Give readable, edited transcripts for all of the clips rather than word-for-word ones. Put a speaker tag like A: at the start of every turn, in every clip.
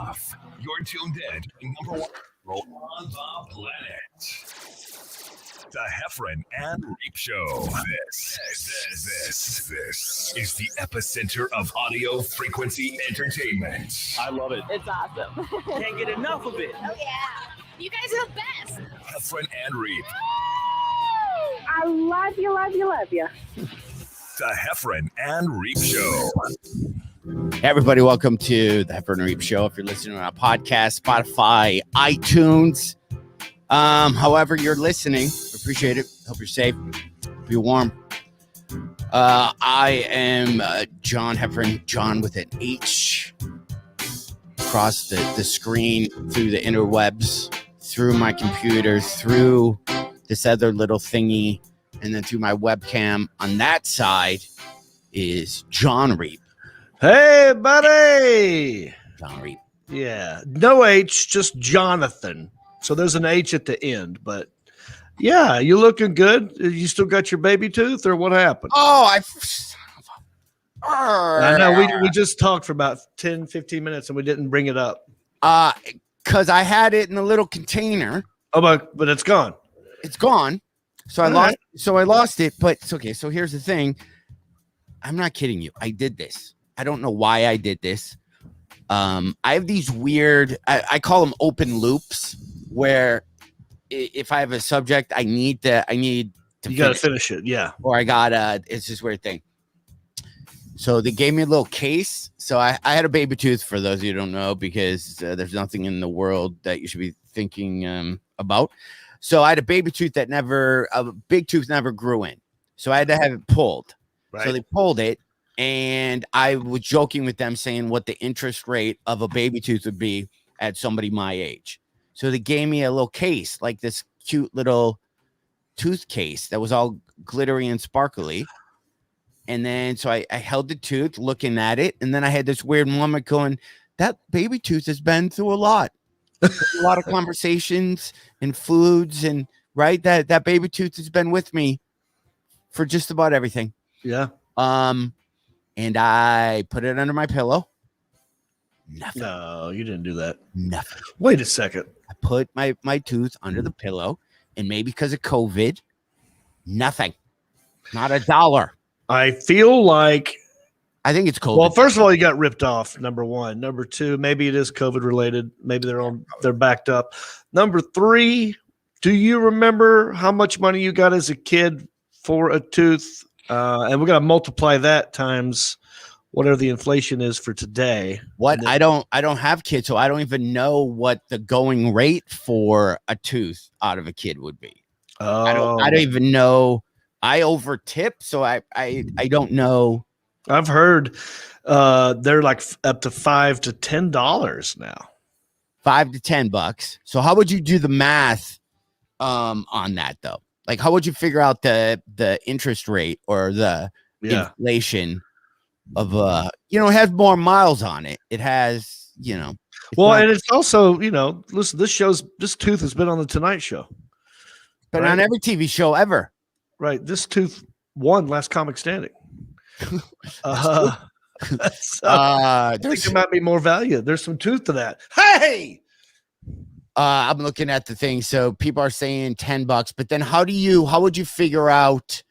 A: off. You're tuned in to the number one show on the planet. The Heffron and Reep Show. This is the epicenter of audio frequency entertainment.
B: I love it.
C: It's awesome.
B: Can't get enough of it.
C: Oh, yeah. You guys are the best.
A: Heffron and Reep.
D: I love you, love you, love you.
A: The Heffron and Reep Show.
E: Hey everybody, welcome to the Heffron Reep Show. If you're listening on a podcast, Spotify, iTunes, however you're listening, appreciate it. Hope you're safe. Hope you're warm. I am John Heffron, John with an H, across the screen, through the interwebs, through my computer, through this other little thingy, and then through my webcam. On that side is John Reep.
F: Hey, buddy.
E: John Reep.
F: Yeah. No H, just Jonathan. So there's an H at the end. But, yeah, you looking good? You still got your baby tooth, or what happened?
E: Oh,
F: I know. We just talked for about 10, 15 minutes, and we didn't bring it up.
E: Because I had it in a little container.
F: Oh, but it's gone.
E: It's gone. So I lost it. But it's okay. So here's the thing. I'm not kidding you. I did this. I don't know why I did this. I have these weird, I call them open loops, where if I have a subject, I need to
F: you got to finish it. Yeah.
E: Or it's this weird thing. So they gave me a little case. So I had a baby tooth, for those of you who don't know, because there's nothing in the world that you should be thinking about. So I had a baby tooth a big tooth never grew in. So I had to have it pulled. Right. So they pulled it. And I was joking with them, saying what the interest rate of a baby tooth would be at somebody my age. So they gave me a little case, like this cute little tooth case that was all glittery and sparkly. And then so I held the tooth, looking at it. And then I had this weird moment going, that baby tooth has been through a lot. A lot of conversations and foods, and right, that baby tooth has been with me for just about everything.
F: Yeah.
E: And I put it under my pillow. Nothing.
F: No, you didn't do that.
E: Nothing.
F: Wait a second.
E: I put my tooth under the pillow, and maybe because of COVID, nothing. Not $1.
F: I feel like,
E: I think it's COVID.
F: well, first of all, you got ripped off, number one. Number two, maybe it is COVID related. Maybe they're backed up. Number three, do you remember how much money you got as a kid for a tooth? And we're gonna multiply that times whatever the inflation is for today.
E: What? I don't have kids, so I don't even know what the going rate for a tooth out of a kid would be.
F: Oh.
E: I don't even know. I over tip, so I don't know.
F: I've heard they're like up to $5 to $10 now.
E: $5 to $10. So how would you do the math on that though? Like, how would you figure out the interest rate or the inflation of it has more miles on it. It has,
F: well, and it's also, listen, this tooth has been on the Tonight Show.
E: Been on every TV show ever.
F: Right. This tooth won Last Comic Standing. I think there might be more value. There's some tooth to that. Hey!
E: I'm looking at the thing. So people are saying $10, but then how would you figure out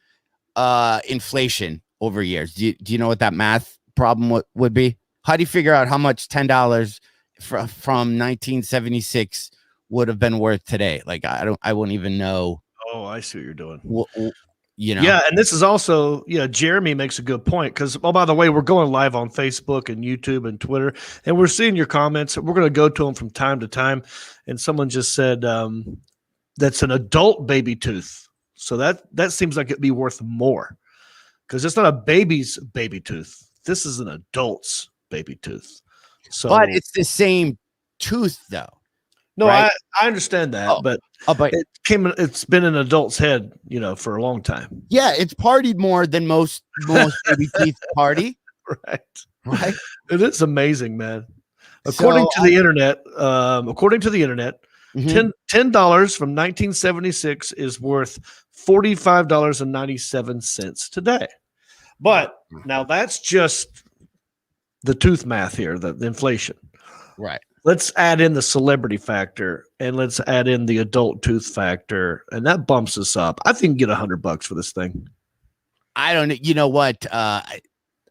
E: inflation over years? Do you know what that math problem would be? How do you figure out how much $10 from 1976 would have been worth today? Like, I wouldn't even know.
F: Oh, I see what you're doing.
E: Yeah,
F: and this is also, Jeremy makes a good point, because, oh, by the way, we're going live on Facebook and YouTube and Twitter, and we're seeing your comments. We're going to go to them from time to time, and someone just said that's an adult baby tooth, so that seems like it'd be worth more, because it's not a baby's baby tooth. This is an adult's baby tooth. So,
E: but it's the same tooth, though.
F: No,
E: right?
F: I understand that, but it's been an adult's head, for a long time.
E: Yeah, it's partied more than most baby teeth party.
F: Right.
E: It
F: is amazing, man. According to the internet, $10 from 1976 is worth $45.97 today. But now that's just the tooth math here, the inflation.
E: Right.
F: let's add in the celebrity factor and let's add in the adult tooth factor, and that bumps us up. I think get $100 for this thing.
E: I don't know. You know what?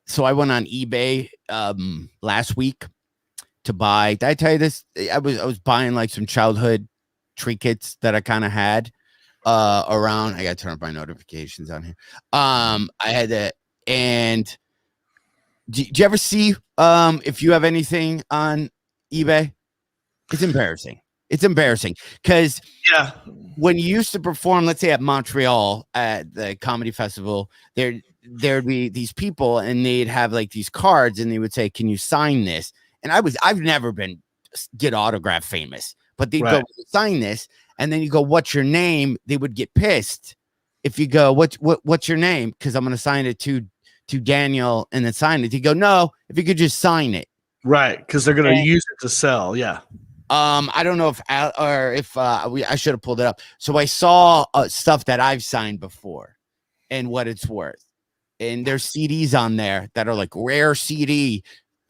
E: So I went on eBay last week to buy. Did I tell you this? I was buying like some childhood trinkets that I kind of had around. I got to turn up my notifications on here. I had that. And did you ever see if you have anything on eBay? It's embarrassing. It's embarrassing because when you used to perform, let's say at Montreal at the comedy festival, there'd be these people and they'd have like these cards and they would say, "Can you sign this?" And I've never been get autograph famous, but they'd go sign this, and then you go, "What's your name?" They would get pissed if you go, "What's your name?" Because I'm going to sign it to Daniel and then sign it. You go, "No, if you could just sign it."
F: Right, because they're going to use it to sell. Yeah.
E: I don't know if I should have pulled it up. So I saw stuff that I've signed before and what it's worth. And there's CDs on there that are like rare CD,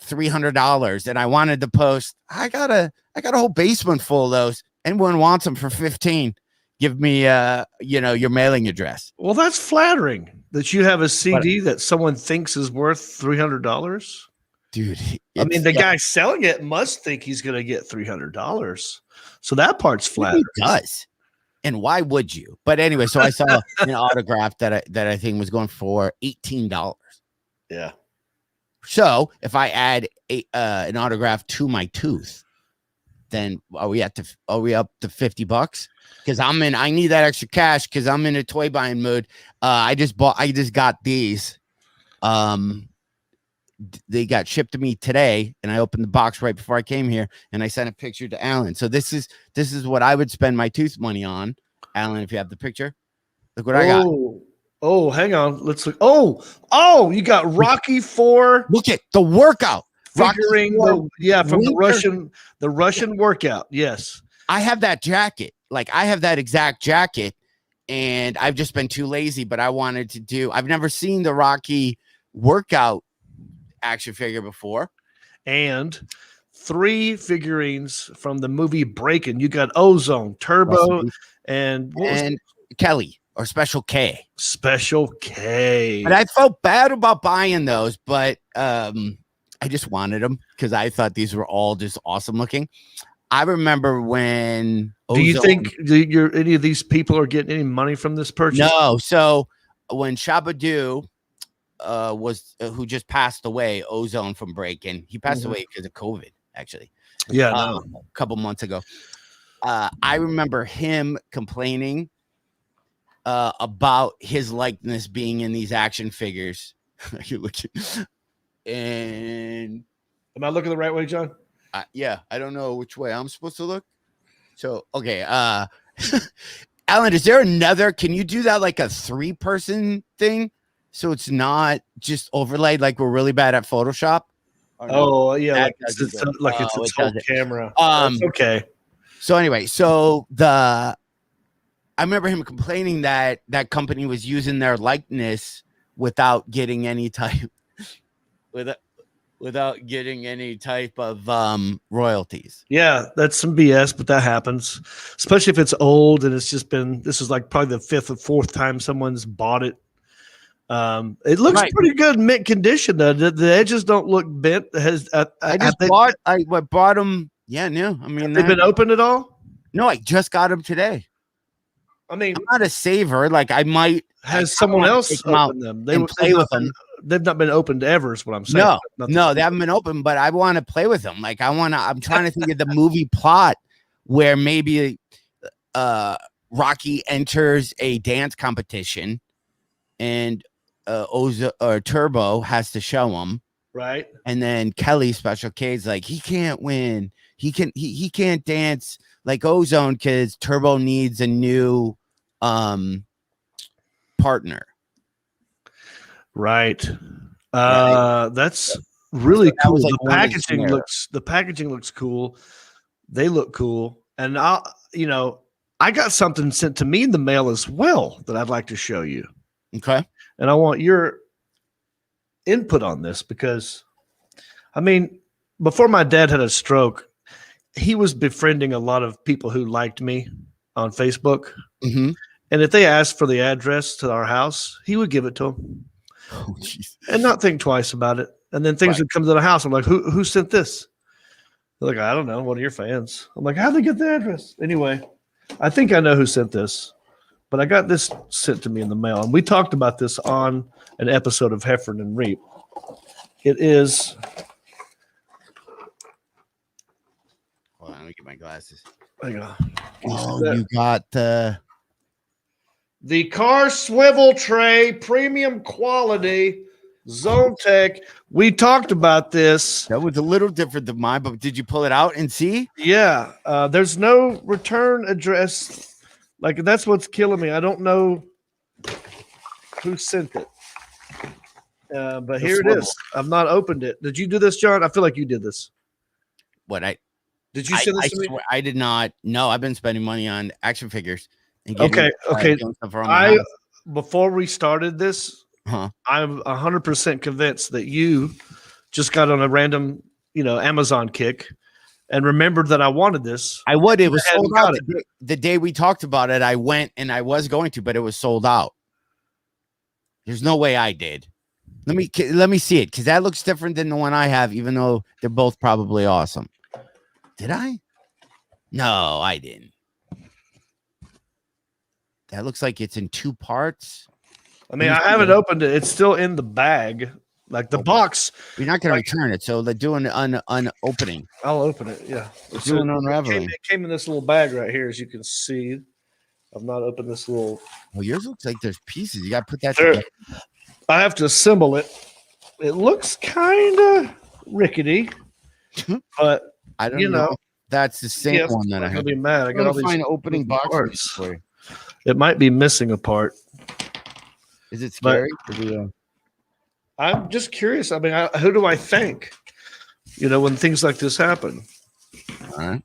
E: $300. And I wanted to post, I got a whole basement full of those. Anyone wants them for 15. Give me your mailing address.
F: Well, that's flattering that you have a CD that someone thinks is worth $300.
E: Dude,
F: I mean, the guy selling it must think he's going to get $300. So that part's flattering.
E: He does. And why would you? But anyway, so I saw an autograph that I think was going for $18.
F: Yeah.
E: So if I add an autograph to my tooth, then are we up to $50? Because I need that extra cash because I'm in a toy buying mood. I just got these. They got shipped to me today, and I opened the box right before I came here, and I sent a picture to Alan. So this is what I would spend my tooth money on, Alan. If you have the picture, look what I got.
F: Oh, hang on. Let's look. Oh, you got Rocky 4.
E: Look at the workout.
F: Figuring from the Russian workout. Yes,
E: I have that jacket. Like I have that exact jacket, and I've just been too lazy. But I wanted to do. I've never seen the Rocky workout action figure before,
F: and 3 figurines from the movie Breakin'. You got Ozone, Turbo, and
E: Kelly or Special K.
F: Special K.
E: But I felt bad about buying those, but I just wanted them because I thought these were all just awesome looking. I remember when.
F: Do you think any of these people are getting any money from this purchase?
E: No. So when Shabadoo who just passed away, Ozone from Breakin'. He passed away because of COVID, actually.
F: Yeah,
E: a couple months ago. I remember him complaining about his likeness being in these action figures. You look, and
F: am I looking the right way, John?
E: Yeah, I don't know which way I'm supposed to look. So okay, Alan, is there another? Can you do that like a 3-person thing? So it's not just overlaid like we're really bad at Photoshop.
F: Oh yeah, like it's its whole camera. Okay.
E: So anyway, I remember him complaining that that company was using their likeness without getting any type of royalties. Yeah,
F: that's some BS, but that happens, especially if it's old and it's just been. This is like probably the 5th or 4th time someone's bought it. It looks pretty good mint condition though. The edges don't look bent.
E: I bought them. Yeah, no. I mean,
F: they've been opened at all?
E: No, I just got them today.
F: I mean,
E: I'm not a saver. Like I might.
F: Has someone else opened them? They play with them. They've not been opened ever. Is what I'm saying.
E: No, they haven't been open. But I want to play with them. Like I'm trying to think of the movie plot where maybe Rocky enters a dance competition, and Turbo has to show him,
F: right?
E: And then Kelly Special K is like, he can't win. He can't dance like Ozone because Turbo needs a new partner.
F: Right. That's really cool. The packaging looks cool. They look cool. And I got something sent to me in the mail as well that I'd like to show you.
E: Okay.
F: And I want your input on this because, I mean, before my dad had a stroke, he was befriending a lot of people who liked me on Facebook.
E: Mm-hmm.
F: And if they asked for the address to our house, he would give it to them
E: Oh, jeez.
F: and not think twice about it. And then things would come to the house. I'm like, who sent this? They're like, I don't know. One of your fans. I'm like, how'd they get the address? Anyway, I think I know who sent this, but I got this sent to me in the mail. And we talked about this on an episode of Heffron and Reep. It is.
E: Hold on, let me get my glasses.
F: Hang on.
E: Oh, you got
F: the car swivel tray, premium quality, Zone Tech. We talked about this.
E: that was a little different than mine, but did you pull it out and see?
F: Yeah. There's no return address. Like, that's what's killing me. I don't know who sent it. But here it is. I've not opened it. Did you do this, John? I feel like you did this.
E: What
F: Did you send this to me?
E: swear, I did not. No, I've been spending money on action figures. And
F: Okay.
E: doing stuff around the house.
F: Before we started this,
E: Huh.
F: I'm 100% convinced that you just got on a random, Amazon kick and remembered that I wanted this.
E: I would. It was
F: hadn't
E: sold
F: got
E: out.
F: it.
E: The day we talked about it, I went and I was going to, but it was sold out. There's no way I did. Let me see it, because that looks different than the one I have, even though they're both probably awesome. Did I? No, I didn't. That looks like it's in 2 parts.
F: I mean, I haven't opened it. It's still in the bag. Like the box.
E: You're not going to return it, so they're doing an opening.
F: I'll open it. Yeah.
E: It's doing unraveling.
F: It came in this little bag right here, as you can see. I've not opened this little.
E: Well, yours looks like there's pieces. You got to put that
F: There.
E: together.
F: I have to assemble it. It looks kind of rickety, but
E: I don't know. That's the same one that I
F: I'm gonna
E: have.
F: be mad. I
E: I'm
F: got all
E: gonna
F: these
E: find opening boxes
F: parts.
E: for you.
F: It might be missing a part.
E: Is it scary?
F: I'm just curious. I mean, who do I thank? When things like this happen.
E: All right.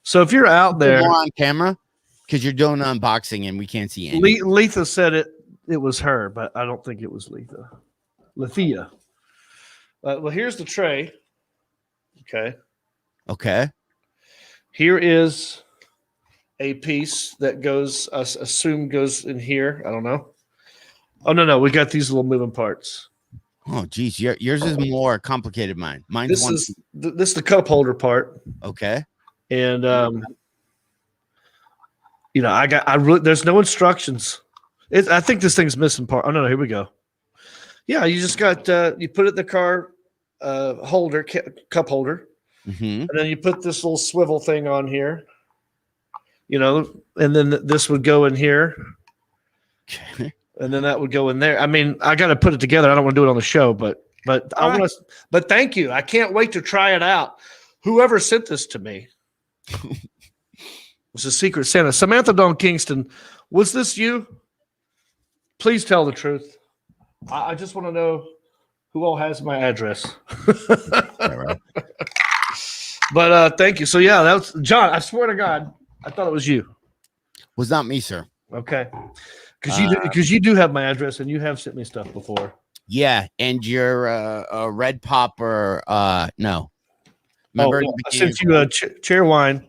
F: So if you're out there,
E: More on camera, because you're doing unboxing and we can't see anything.
F: Letha said it was her, but I don't think it was Letha. Lethea. Well, here's the tray. Okay.
E: Okay.
F: Here is a piece that goes, assume goes in here. I don't know. Oh, no. We got these little moving parts.
E: Oh, geez. Yours is more complicated. Mine's
F: This
E: one.
F: is the cup holder part.
E: Okay.
F: And, there's no instructions. I think this thing's missing part. Oh, no. Here we go. Yeah. You just got, you put it in the car holder, cup holder.
E: Mm-hmm.
F: And then you put this little swivel thing on here, and then this would go in here.
E: Okay.
F: And then that would go in there. I mean, I got to put it together. I don't want to do it on the show, but I want to. But thank you. I can't wait to try it out. Whoever sent this to me was a Secret Santa. Samantha Dawn Kingston, was this you? Please tell the truth. I just want to know who all has my address.
E: All right.
F: But thank you. So yeah, that was John. I swear to God, I thought it was you.
E: Was not me, sir.
F: Okay, because you do have my address and you have sent me stuff before.
E: Yeah, and your red popper. No. Remember?
F: I sent you a chair wine.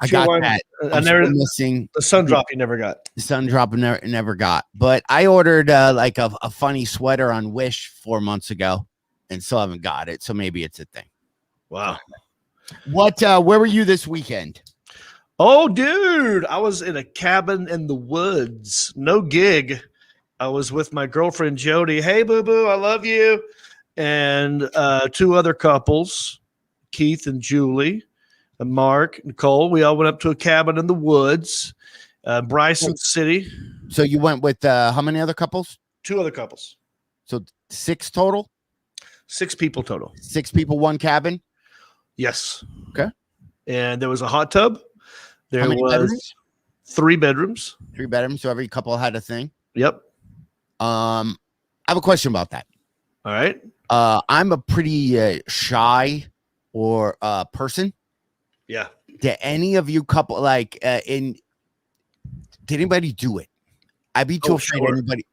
E: I got
F: wine,
E: that.
F: And there
E: missing
F: the sun drop you never got.
E: the sun drop never got. But I ordered like a funny sweater on Wish 4 months ago, and still haven't got it. So maybe it's a thing.
F: Wow.
E: What? Where were you this weekend?
F: Oh, dude, I was in a cabin in the woods. No gig. I was with my girlfriend Jody. Hey, boo boo, I love you. And 2 other couples, Keith and Julie, and Mark, Nicole. We all went up to a cabin in the woods, Bryson City.
E: So you went with how many other couples?
F: 2 other couples.
E: So 6 total.
F: 6 people total.
E: 6 people, 1 cabin.
F: Yes.
E: Okay.
F: And there was a hot tub. There
E: How many
F: was
E: bedrooms?
F: 3 bedrooms.
E: 3 bedrooms. So every couple had a thing.
F: Yep.
E: I have a question about that.
F: All right.
E: I'm a pretty shy person.
F: Yeah.
E: Did any of you couple did anybody do it? I'd be too afraid anybody.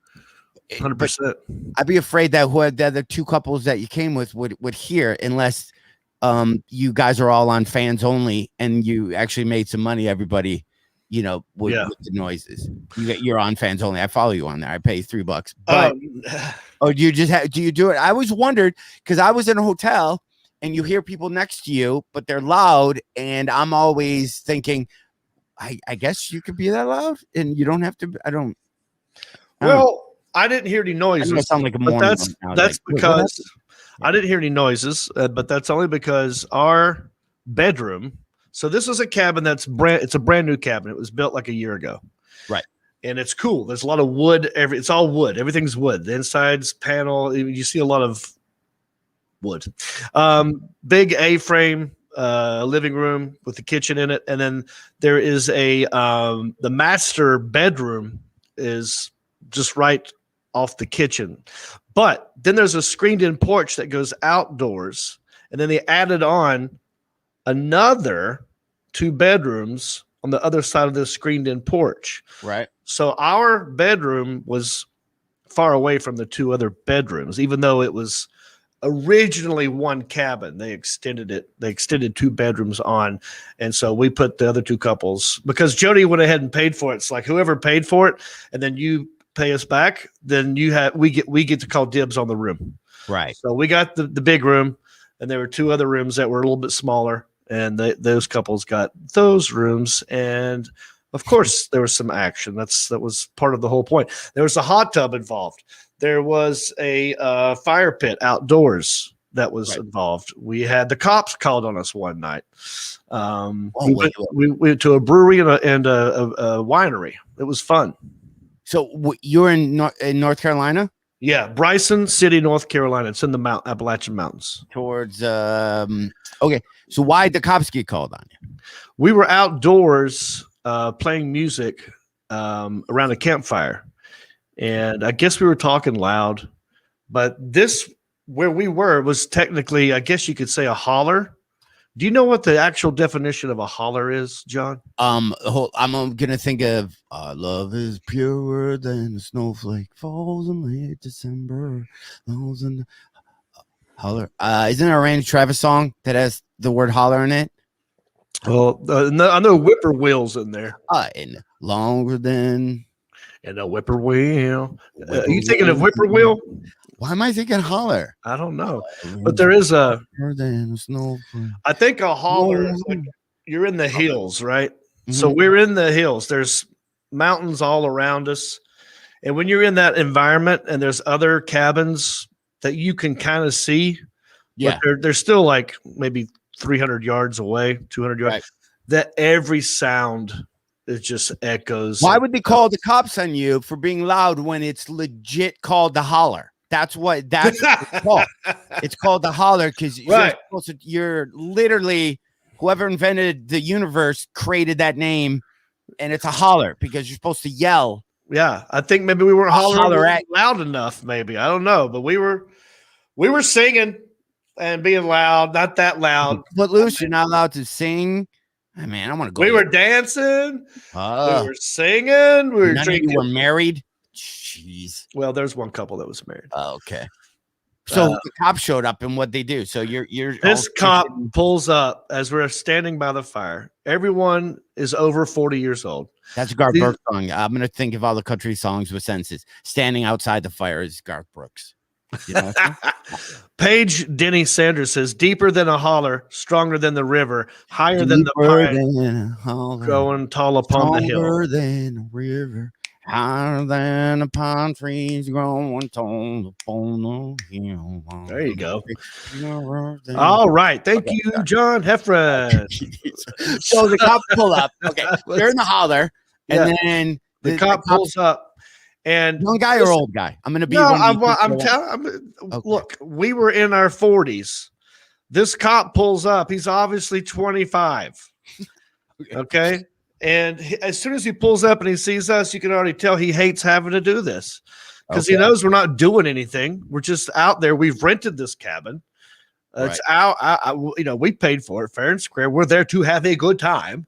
F: 100%.
E: I'd be afraid that who the other 2 couples that you came with would hear, unless you guys are all on fans only, and you actually made some money. Everybody, with the noises. You're on fans only. I follow you on there. I pay $3, but do you do you do it? I always wondered because I was in a hotel and you hear people next to you, but they're loud, and I'm always thinking, I guess you could be that loud, and you don't have to.
F: I didn't hear any noises.
E: I sound like a moron.
F: That's because I didn't hear any noises, but that's only because our bedroom. So this is a cabin it's a brand new cabin. It was built like a year ago.
E: Right.
F: And it's cool. There's a lot of wood. It's all wood. Everything's wood. The inside's panel. You see a lot of wood. Big A-frame living room with the kitchen in it. And then there is the master bedroom is just right off the kitchen. But then there's a screened-in porch that goes outdoors. And then they added on another 2 bedrooms on the other side of the screened-in porch.
E: Right. So
F: our bedroom was far away from the 2 other bedrooms, even though it was originally one cabin. They extended it. They extended 2 bedrooms on. And so we put the other 2 couples, because Jody went ahead and paid for it. It's like whoever paid for it, and then you pay us back, then we get to call dibs on the room.
E: Right.
F: So we got the big room, and there were 2 other rooms that were a little bit smaller, and those couples got those rooms. And of course there was some action. That was part of the whole point. There was a hot tub involved. There was a fire pit outdoors that was involved. We had the cops called on us one night. We went to a brewery and a winery. It was fun.
E: So you're in North Carolina?
F: Yeah, Bryson City, North Carolina. It's in the Appalachian Mountains.
E: Towards okay. So why did the cops get called on you?
F: We were outdoors playing music around a campfire, and I guess we were talking loud. But this, where we were, was technically, I guess you could say, a holler. Do you know what the actual definition of a holler is, John?
E: I'm gonna think of love is purer than a snowflake falls in late December. Holler. Isn't there a Randy Travis song that has the word holler in it?
F: Well, I know whippoorwills in there.
E: And longer than.
F: And a whippoorwill. Are you thinking of whippoorwill?
E: Why am I thinking holler?
F: I don't know. But there is a. I think a holler is like you're in the hills, right? Mm-hmm. So we're in the hills. There's mountains all around us. And when you're in that environment and there's other cabins that you can kind of see, but they're still like maybe 300 yards away, 200 yards, that every sound it just echoes.
E: Why would they call the cops on you for being loud when it's legit called the holler? That's what it's called. It's called the holler because you're literally whoever invented the universe created that name, and it's a holler because you're supposed to yell.
F: Yeah, I think maybe we weren't hollering loud enough. Maybe I don't know, but we were singing and being loud, not that loud.
E: But loose, you're not allowed to sing. I mean, I want to go.
F: We were dancing. We were singing. We were drinking.
E: You were married. Jeez.
F: Well, there's one couple that was married.
E: Oh, okay. So the cop showed up, and what they do? So you're
F: this cop pulls up as we're standing by the fire. Everyone is over 40 years old.
E: That's a Garth Brooks song. I'm gonna think of all the country songs with senses. Standing outside the fire is Garth Brooks. You know
F: Paige Denny Sanders says, "Deeper than a holler, stronger than the river, higher than the pine, growing tall upon the hill."
E: Stronger than a river. Higher than the pine trees growing tall upon the hill.
F: There you go. All right. Thank you, John Heffron.
E: So the cop pull up. Okay. They're in the holler. And then
F: the cop pulls up. And
E: young guy or old guy? I'm going to be.
F: No, I'm telling. Look, we were in our 40s. This cop pulls up. He's obviously 25. Okay. And as soon as he pulls up and he sees us, you can already tell he hates having to do this because he knows we're not doing anything. We're just out there. We've rented this cabin. It's we paid for it fair and square. We're there to have a good time,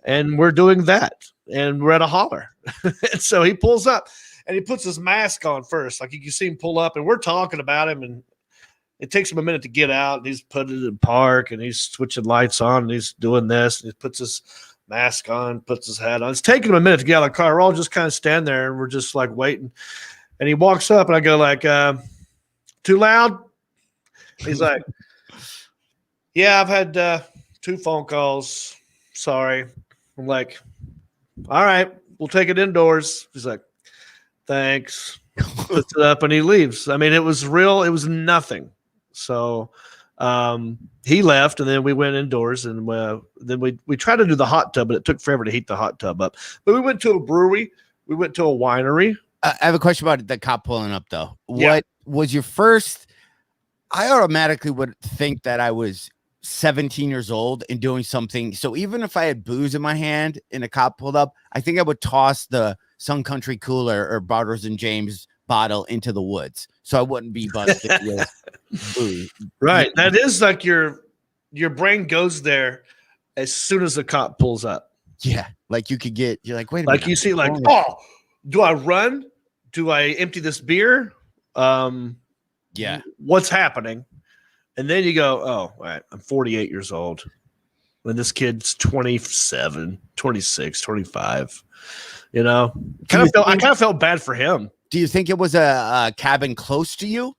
F: and we're doing that. And we're at a holler. And so he pulls up and he puts his mask on first. Like you can see him pull up, and we're talking about him. And It takes him a minute to get out, and he's putting it in park, and he's switching lights on, and he's doing this, and he puts his mask on, puts his hat on. It's taking him a minute to get out of the car. We're all just kind of standing there, and we're just like waiting. And he walks up, and I go like, too loud? He's like, yeah, I've had 2 phone calls. Sorry. I'm like, all right, we'll take it indoors. He's like, thanks. Puts it up and he leaves. I mean, it was real. It was nothing. So he left, and then we went indoors, and then we tried to do the hot tub, but it took forever to heat the hot tub up. But we went to a brewery. We went to a winery.
E: I have a question about the cop pulling up, though.
F: Yeah.
E: What was your first? I automatically would think that I was 17 years old and doing something. So even if I had booze in my hand and a cop pulled up, I think I would toss the Sun Country cooler or Bartles and James bottle into the woods, so I wouldn't be busted with booze.
F: Right. That is like your brain goes there as soon as the cop pulls up.
E: Yeah, like you could get. You're like, wait a
F: Like
E: minute.
F: you see, like, oh, do I run? Do I empty this beer?
E: Yeah.
F: What's happening? And then you go, oh, all right, I'm 48 years old. And this kid's 27, 26, 25. You know, I kind of felt bad for him.
E: Do you think it was a cabin close to you?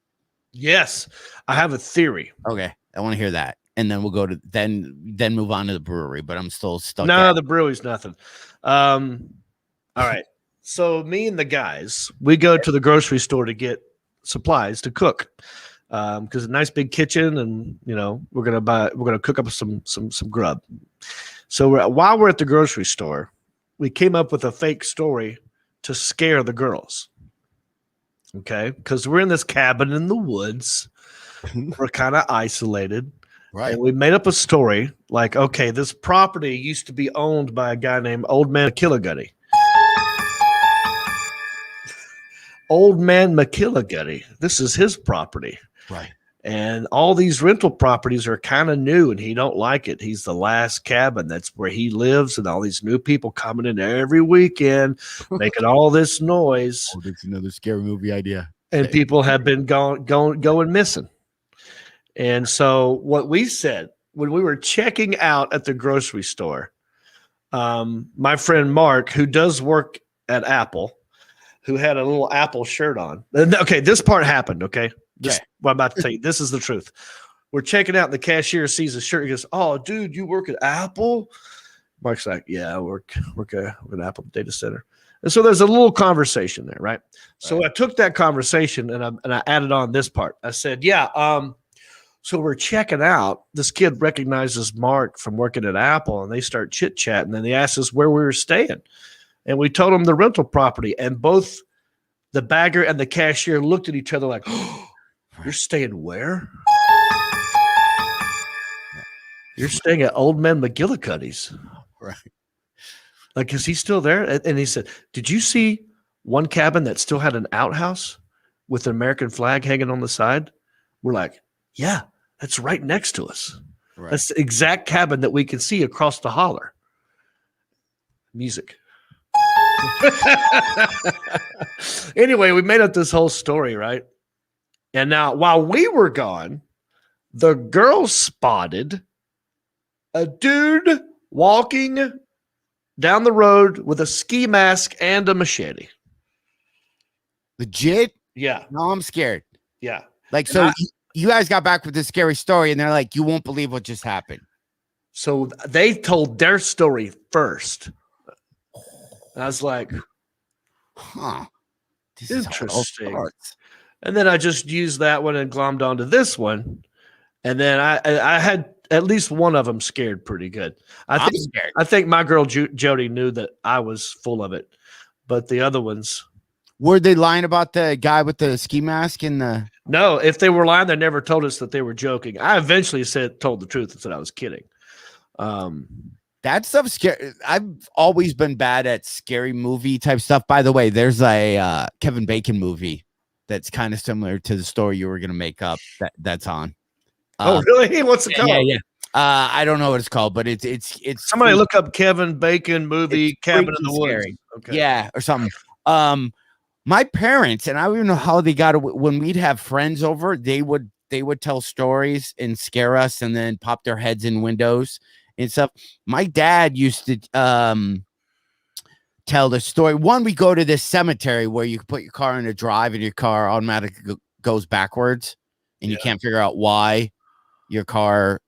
F: Yes, I have a theory.
E: Okay, I want to hear that, and then we'll go to then move on to the brewery. But I'm still stuck.
F: No, the brewery's nothing. All right. So me and the guys, we go to the grocery store to get supplies to cook. Because a nice big kitchen, and we're gonna cook up some grub. So while we're at the grocery store, we came up with a fake story to scare the girls. Okay, because we're in this cabin in the woods, we're kind of isolated,
E: right?
F: And we made up a story like, okay, this property used to be owned by a guy named Old Man McGillicuddy. Old Man McGillicuddy. This is his property.
E: Right.
F: And all these rental properties are kind of new, and he don't like it. He's the last cabin. That's where he lives, and all these new people coming in every weekend, making all this noise.
E: Oh, that's another scary movie idea.
F: And people have been going missing. And so what we said when we were checking out at the grocery store, my friend Mark, who does work at Apple, who had a little Apple shirt on. Okay, this part happened, okay? What I'm about to tell you, this is the truth. We're checking out, and the cashier sees a shirt. He goes, "Oh, dude, you work at Apple?" Mark's like, "Yeah, I work at Apple data center." And so there's a little conversation there, right? So I took that conversation and I added on this part. I said, "Yeah, so we're checking out. This kid recognizes Mark from working at Apple, and they start chit chatting. And they asked us where we were staying, and we told them the rental property. And both the bagger and the cashier looked at each other like." Oh, you're staying where? You're staying at Old Man McGillicuddy's.
E: Right.
F: Like, is he still there? And he said, did you see one cabin that still had an outhouse with an American flag hanging on the side? We're like, yeah, that's right next to us. Right. That's the exact cabin that we can see across the holler. Music. Anyway, we made up this whole story, right? And now, while we were gone, the girls spotted a dude walking down the road with a ski mask and a machete.
E: Legit?
F: Yeah.
E: No, I'm scared.
F: Yeah.
E: Like, so you guys got back with this scary story, and they're like, you won't believe what just happened.
F: So they told their story first. And I was like,
E: huh. This
F: interesting. And then I just used that one and glommed onto this one. And then I had at least one of them scared pretty good. I think my girl Jody knew that I was full of it. But the other ones.
E: Were they lying about the guy with the ski mask and the?
F: No, if they were lying, they never told us that they were joking. I eventually told the truth and said I was kidding.
E: That stuff's scary. I've always been bad at scary movie type stuff. By the way, there's a Kevin Bacon movie that's kind of similar to the story you were going to make up that's on.
F: Oh, really? What's it called?
E: Yeah. I don't know what it's called, but it's
F: somebody look up Kevin Bacon movie Cabin in the Woods.
E: Okay. Yeah, or something. My parents, and I don't even know how they got it. When we'd have friends over, they would they would tell stories and scare us and then pop their heads in windows and stuff. My dad used to tell the story. One, we go to this cemetery where you put your car in a drive and your car automatically goes backwards, and you can't figure out why your car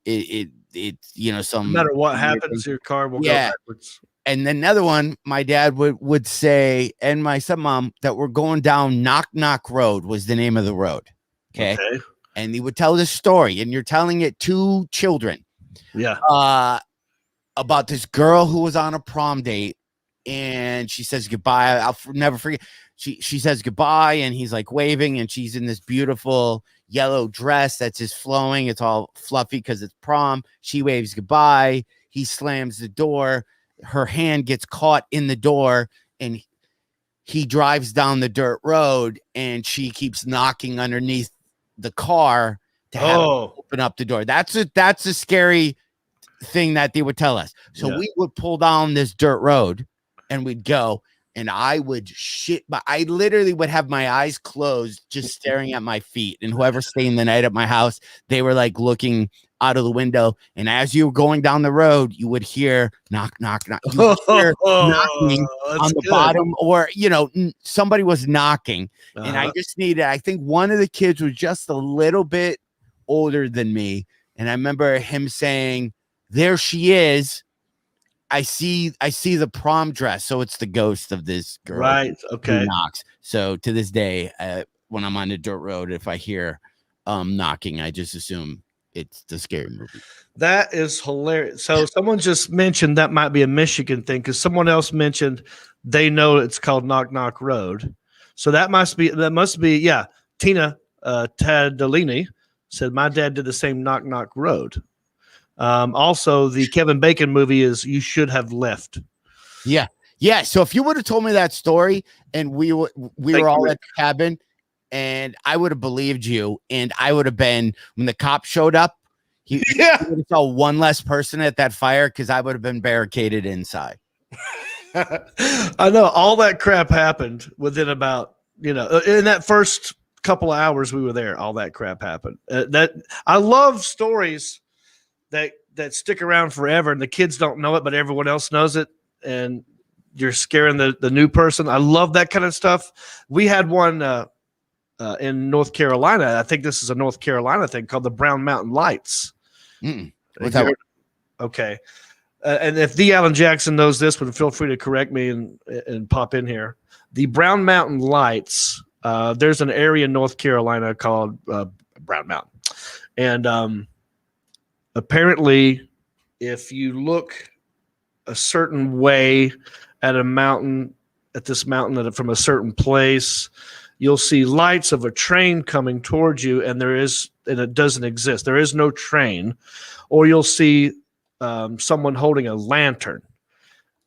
E: some
F: no matter what happens, your car will go backwards.
E: And then another one, my dad would say, and my stepmom, that we're going down Knock Knock Road was the name of the road. Okay. And he would tell this story, and you're telling it to children.
F: Yeah.
E: About this girl who was on a prom date, and she says goodbye. I'll never forget. She says goodbye, and he's like waving, and she's in this beautiful yellow dress that's just flowing. It's all fluffy because it's prom. She waves goodbye. He slams the door. Her hand gets caught in the door, and he drives down the dirt road, and she keeps knocking underneath the car to have open up the door. That's a scary thing that they would tell us. So we would pull down this dirt road, and we'd go, and I would shit, but I literally would have my eyes closed, just staring at my feet. And whoever staying the night at my house, they were like looking out of the window. And as you were going down the road, you would hear knock, knock, knock. You would hear knocking on the bottom, or, somebody was knocking. And I just I think one of the kids was just a little bit older than me. And I remember him saying, "There she is. I see the prom dress." So it's the ghost of this girl.
F: Right. Okay.
E: Who knocks. So to this day, when I'm on the dirt road, if I hear knocking, I just assume it's the scary movie.
F: That is hilarious. So someone just mentioned that might be a Michigan thing, because someone else mentioned they know it's called Knock Knock Road. So that must be yeah. Tina Tadalini said my dad did the same Knock Knock Road. Also, the Kevin Bacon movie is You Should Have Left.
E: Yeah. So if you would have told me that story, and we were all at the cabin, and I would have believed you, and I would have been, when the cop showed up, he would have saw one less person at that fire, because I would have been barricaded inside.
F: I know all that crap happened within about, in that first couple of hours we were there, all that crap happened. That I love stories that stick around forever, and the kids don't know it, but everyone else knows it, and you're scaring the new person. I love that kind of stuff. We had one in North Carolina. I think this is a North Carolina thing called the Brown Mountain Lights.
E: What's that?
F: Okay. And if D. Allen Jackson knows this one, feel free to correct me and pop in here. The Brown Mountain Lights, there's an area in North Carolina called Brown Mountain. And apparently, if you look a certain way at this mountain from a certain place, you'll see lights of a train coming towards you, and it doesn't exist. There is no train. Or you'll see someone holding a lantern.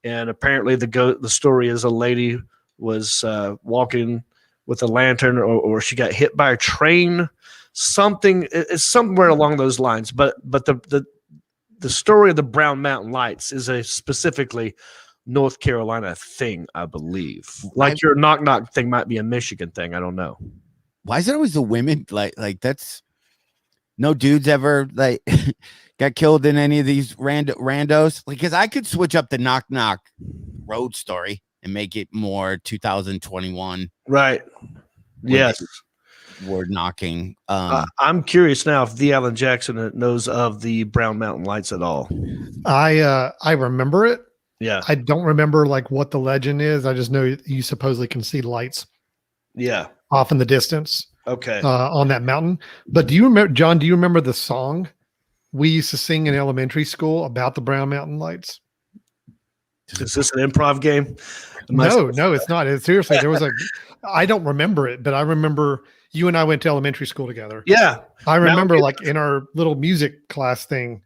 F: And apparently the story is a lady was walking with a lantern, or she got hit by a train. It's somewhere along those lines. But the story of the Brown Mountain Lights is a specifically North Carolina thing, I believe. Like your knock knock thing might be a Michigan thing. I don't know.
E: Why is it always the women? Like that's no dudes ever got killed in any of these randos? Because I could switch up the knock knock road story and make it more 2021.
F: Right. Yes.
E: Word knocking.
F: I'm curious now if the Allen Jackson knows of the Brown Mountain Lights at all.
G: I remember it.
F: Yeah.
G: I don't remember what the legend is. I just know you supposedly can see lights.
F: Yeah.
G: Off in the distance.
F: Okay.
G: On that mountain. But do you remember, John, do you remember the song we used to sing in elementary school about the Brown Mountain Lights?
F: Is this an improv game?
G: No, it's not. Seriously, there was I don't remember it, but I remember you and I went to elementary school together.
F: Yeah.
G: I remember in our little music class thing,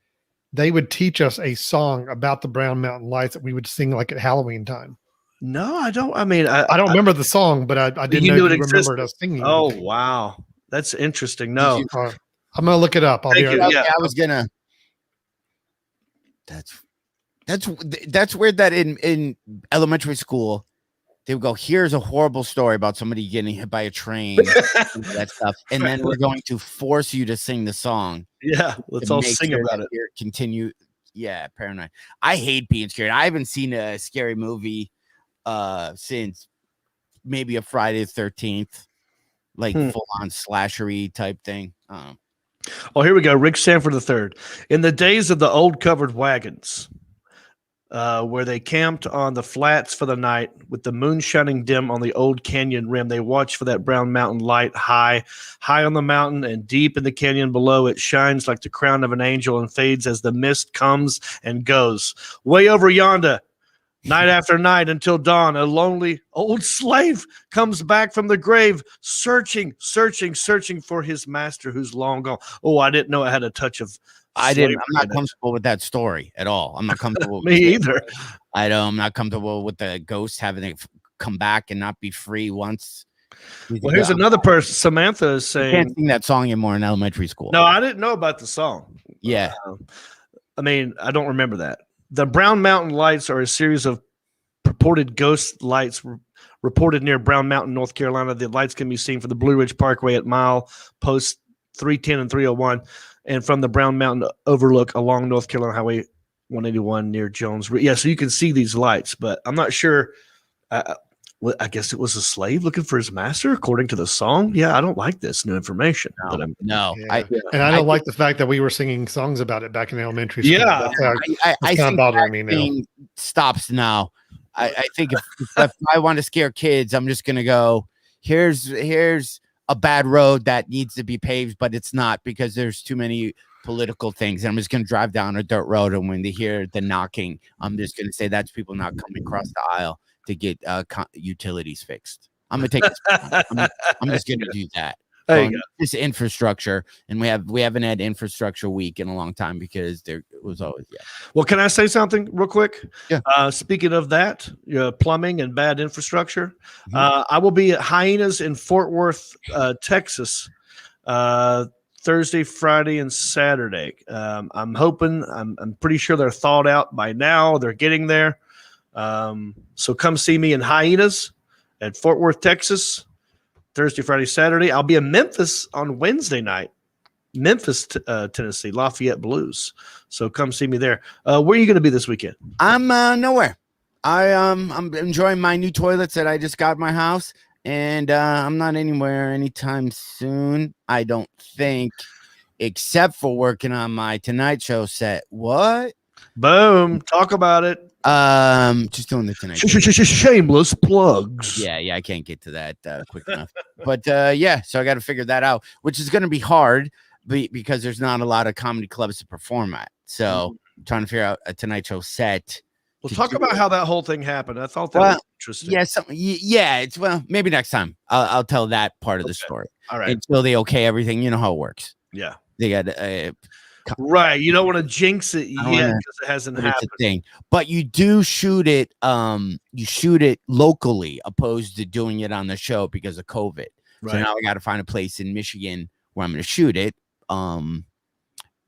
G: they would teach us a song about the Brown Mountain Lights that we would sing at Halloween time.
F: No, I don't. I mean, I
G: don't remember the song, but I didn't know you remembered us singing.
F: Oh, wow. That's interesting. No.
G: I'm going to look it up.
E: I was going to. That's weird that in elementary school, they would go, here's a horrible story about somebody getting hit by a train, that stuff. And then we're going to force you to sing the song.
F: Yeah, let's all sing about it.
E: Continue. Yeah, paranoid. I hate being scared. I haven't seen a scary movie since maybe a Friday the 13th, like full on slashery type thing.
F: Oh, here we go. Rick Sanford III. In the days of the old covered wagons, where they camped on the flats for the night with the moon shining dim on the old canyon rim, they watched for that brown mountain light high on the mountain and deep in the canyon below. It shines like the crown of an angel and fades as the mist comes and goes. Way over yonder, night after night until dawn, a lonely old slave comes back from the grave, searching for his master who's long gone. Oh, I didn't know it had a touch of
E: I'm not comfortable with that story at all. I'm not comfortable with
F: me either.
E: I'm not comfortable with the ghost having to come back and not be free once.
F: Well, here's another person. Samantha is saying,
E: you can't sing that song anymore in elementary school.
F: No, I didn't know about the song.
E: Yeah.
F: I mean, I don't remember that. The Brown Mountain Lights are a series of purported ghost lights reported near Brown Mountain, North Carolina. The lights can be seen from the Blue Ridge Parkway at mile post 310 and 301 and from the Brown Mountain overlook along North Carolina Highway 181 near Jones. Yeah, so you can see these lights, but I'm not sure. I guess it was a slave looking for his master, according to the song. Yeah, I don't like this new information.
E: No.
G: I don't like the fact that we were singing songs about it back in elementary school.
F: Yeah,
E: I
G: think bothering me now.
E: Stops now. I think if I want to scare kids, I'm just gonna go. Here's a bad road that needs to be paved, but it's not because there's too many political things. And I'm just gonna drive down a dirt road, and when they hear the knocking, I'm just gonna say that's people not coming across the aisle to get utilities fixed. I'm gonna take this. I'm just gonna do that.
F: There you go.
E: This infrastructure, and we haven't had infrastructure week in a long time because there was always
F: Well, can I say something real quick?
E: Yeah.
F: Speaking of that, plumbing and bad infrastructure, I will be at Hyenas in Fort Worth, Texas, Thursday, Friday, and Saturday. I'm hoping. I'm pretty sure they're thawed out by now. They're getting there. So come see me in Hyenas at Fort Worth, Texas. Thursday, Friday, Saturday. I'll be in Memphis on Wednesday night. Memphis, Tennessee, Lafayette Blues. So come see me there. Where are you going to be this weekend?
E: I'm nowhere. I'm enjoying my new toilets that I just got in my house, and I'm not anywhere anytime soon. I don't think, except for working on my Tonight Show set. What?
F: Boom! Talk about it.
E: Just doing the Tonight Show.
F: Shameless plugs.
E: Yeah, I can't get to that quick enough. But yeah, so I got to figure that out, which is going to be hard because there's not a lot of comedy clubs to perform at. So I'm trying to figure out a Tonight Show set.
F: Well, talk about how that whole thing happened. I thought that was interesting.
E: Yeah, it's maybe next time I'll tell that part of the story.
F: All right.
E: Until they okay everything, you know how it works.
F: Yeah.
E: They got
F: right. You don't want to jinx it yet because it hasn't happened.
E: It's a thing. But you do shoot it. You shoot it locally, opposed to doing it on the show because of COVID. Right. So now I got to find a place in Michigan where I'm going to shoot it.